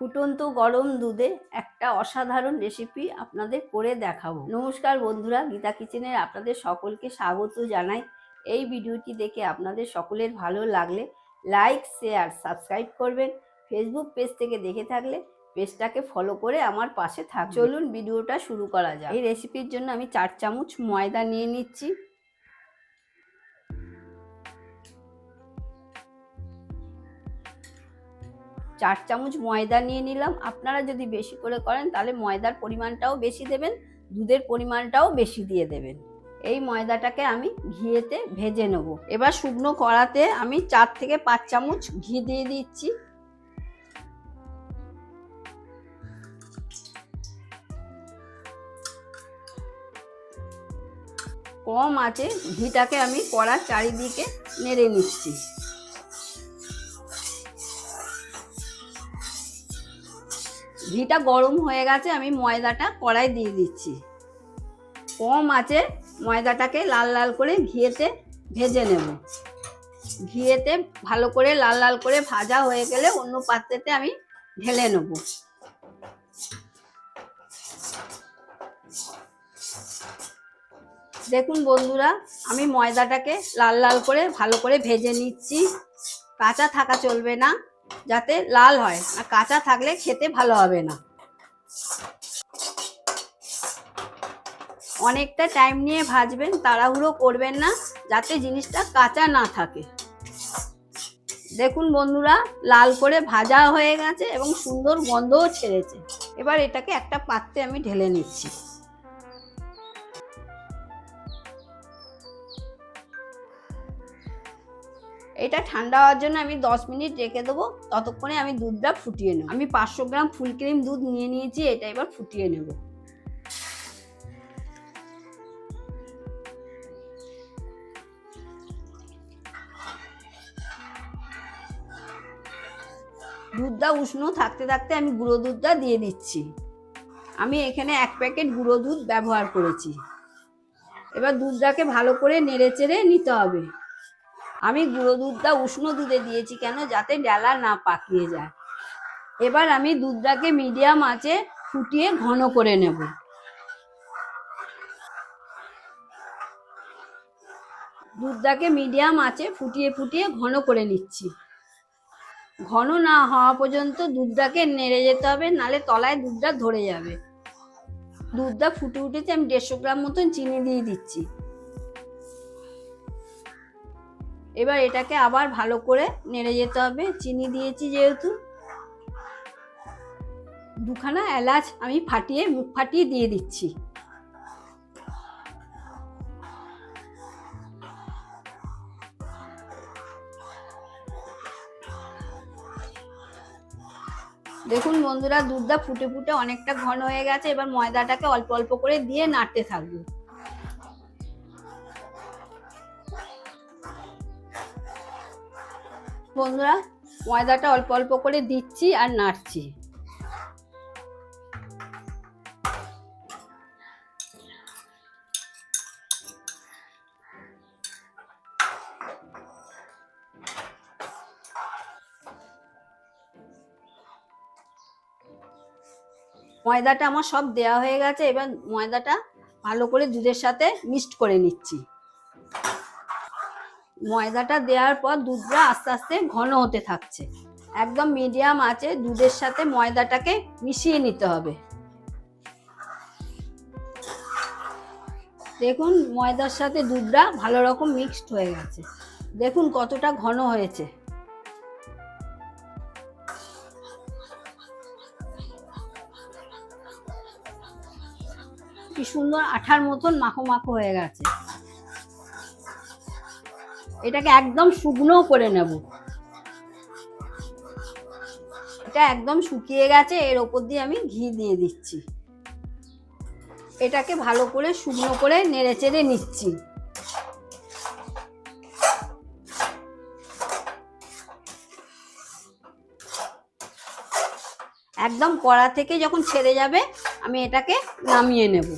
ফুটন্ত গরম দুধে একটা অসাধারণ রেসিপি আপনাদের করে দেখাবো। নমস্কার বন্ধুরা, গীতা কিচেনের আপনাদের সকলকে স্বাগত জানাই। এই ভিডিওটি দেখে আপনাদের সকলের ভালো লাগলে লাইক, শেয়ার, সাবস্ক্রাইব করবেন। ফেসবুক পেজ থেকে দেখে থাকলে পেজটাকে ফলো করে আমার পাশে থাকবেন। চলুন ভিডিওটা শুরু করা যাক। এই রেসিপির জন্য আমি 4 চামচ ময়দা নিয়ে নিচ্ছি। চার চামচ ময়দা নিয়ে নিলাম। আপনারা যদি বেশি করে করেন তাহলে ময়দার পরিমাণটাও বেশি দেবেন, দুধের পরিমাণটাও বেশি দিয়ে দেবেন। এই ময়দাটাকে আমি ঘিয়েতে ভেজে নেব। এবার শুকনো কড়াতে আমি 4 থেকে 5 চামচ ঘি দিয়ে দিচ্ছি। কম আছে ঘিটাকে আমি কড়ার চারিদিকে নেড়ে নিচ্ছি। ঘিটা গরম হয়ে গেছে, আমি ময়দাটা কড়াই দিয়ে দিচ্ছি। কম আছে ময়দাটাকে লাল লাল করে ঘিয়েতে ভেজে নেব। ঘিয়েতে ভালো করে লাল লাল করে ভাজা হয়ে গেলে অন্য পাত্রেতে আমি ঢেলে নেব। দেখুন বন্ধুরা, আমি ময়দাটাকে লাল লাল করে ভালো করে ভেজে নিচ্ছি। কাঁচা থাকা চলবে না, যাতে লাল হয়, আর কাঁচা থাকলে খেতে ভালো হবে না। অনেকটা টাইম নিয়ে ভাজবেন, তাড়াহুড়ো করবেন না, যাতে জিনিসটা কাঁচা না থাকে। দেখুন বন্ধুরা, লাল করে ভাজা হয়ে গেছে এবং সুন্দর গন্ধও ছেড়েছে। এবার এটাকে একটা পাত্রে আমি ঢেলে নিচ্ছি। এটা ঠান্ডা হওয়ার জন্য আমি 10 মিনিট রেখে দেবো। ততক্ষণে আমি দুধটা ফুটিয়ে নেব। আমি 500 গ্রাম ফুল ক্রিম দুধ নিয়ে নিয়েছি, এটা এবার ফুটিয়ে নেব। দুধটা উষ্ণ থাকতে থাকতে আমি গুঁড়ো দুধটা দিয়ে দিচ্ছি। আমি এখানে 1 প্যাকেট গুঁড়ো দুধ ব্যবহার করেছি। এবার দুধটাকে ভালো করে নেড়ে চেড়ে নিতে হবে। আমি গুঁড়ো দুধটা উষ্ণ দুধে দিয়েছি কেন, যাতে ডালা না পাকিয়ে যায়। এবার আমি দুধটাকে মিডিয়াম আঁচে ফুটিয়ে ঘন করে নেব। দুধটাকে মিডিয়াম আঁচে ফুটিয়ে ফুটিয়ে ঘন করে নিচ্ছি। ঘন না হওয়া পর্যন্ত দুধটাকে নেড়ে যেতে হবে, নালে তলায় দুধটা ধরে যাবে। দুধটা ফুটে উঠেছে, আমি 150 গ্রাম মতন চিনি দিয়ে দিচ্ছি। এবার এটাকে আবার ভালো করে নেড়ে যেতে হবে। চিনি দিয়েছি যেহেতু, 2খানা এলাচ আমি ফাটিয়ে মুখ ফাটিয়ে দিয়ে দিচ্ছি। দেখুন বন্ধুরা, দুধটা ফুটে ফুটে অনেকটা ঘন হয়ে গেছে। এবার ময়দাটাকে অল্প অল্প করে দিয়ে নাড়তে থাকবো। বন্ধুরা, ময়দাটা অল্প অল্প করে দিচ্ছি আর নাড়ছি। ময়দাটা আমার সব দেওয়া হয়ে গেছে। এবার ময়দাটা ভালো করে দুধের সাথে মিক্সড করে নিচ্ছি। ময়দাটা দেওয়ার পর দুধটা আস্তে আস্তে ঘন হতে থাকছে। একদম মিডিয়াম আছে দুধের সাথে ময়দাটাকে মিশিয়ে নিতে হবে। দেখুন ময়দার সাথে দুধটা ভালো রকম মিক্সড হয়ে গেছে। দেখুন কতটা ঘন হয়েছে। কি সুন্দর আঠার মতন মাখো মাখো হয়ে গেছে। এটাকে একদম শুকনো করে নেব। এটা একদম শুকিয়ে গেছে। এর ওপর দিয়ে আমি ঘি দিয়ে দিচ্ছি। এটাকে ভালো করে শুকনো করে নেড়ে চেড়ে নিচ্ছি। একদম কড়া থেকে যখন ছেড়ে যাবে আমি এটাকে নামিয়ে নেব।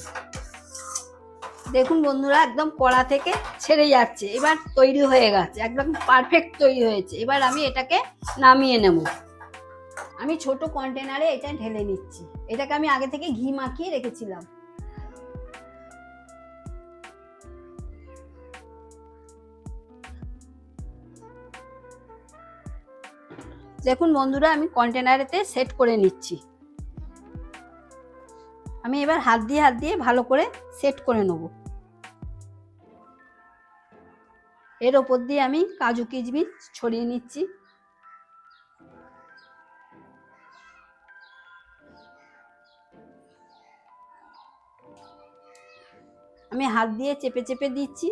দেখুন বন্ধুরা, একদম কড়া থেকে ছেড়ে যাচ্ছে। এবার তৈরি হয়ে গেছে, একদম পারফেক্ট তৈরি হয়েছে। এবার আমি এটাকে নামিয়ে নেব। আমি ছোট কন্টেনারে এটা ঢেলে নিচ্ছি। এটাকে আমি আগে থেকে ঘি মাখিয়ে রেখেছিলাম। দেখুন বন্ধুরা, আমি কন্টেনারেতে সেট করে নিচ্ছি। আমি এবার হাত দিয়ে ভালো করে সেট করে নেব। এর ওপর দিয়ে আমি কাজু কিশমিশ ছড়িয়ে নিচ্ছি। আমি হাত দিয়ে চেপে চেপে দিচ্ছি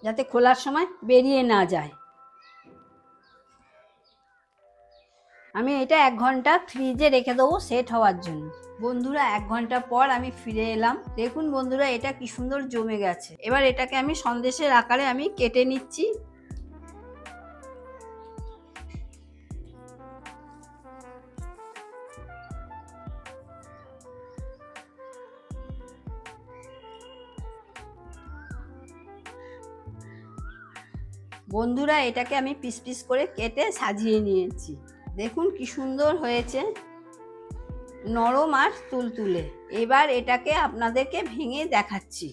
যাতে খোলার সময় বেরিয়ে না যায়। আমি এটা 1 ঘন্টা ফ্রিজে রেখে দেবো সেট হওয়ার জন্য। বন্ধুরা 1 ঘন্টা পর আমি ফিরে এলাম। দেখুন বন্ধুরা, এটা কি সুন্দর জমে গেছে। এবার এটাকে আমি সন্দেশের আকারে আমি কেটে নিচ্ছি। বন্ধুরা, এটাকে আমি পিস পিস করে কেটে সাজিয়ে নিয়েছি। দেখুন কি সুন্দর হয়েছে, নরম আর তুলতুলে। এবার এটাকে আপনাদেরকে ভেঙে দেখাচ্ছি।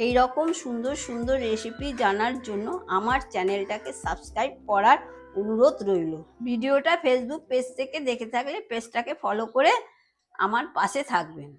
এই রকম সুন্দর সুন্দর রেসিপি জানার জন্য আমার চ্যানেলটাকে সাবস্ক্রাইব করার অনুরোধ রইল। ভিডিওটা ফেসবুক পেজ থেকে দেখে থাকলে পেজটাকে ফলো করে আমার পাশে থাকবেন।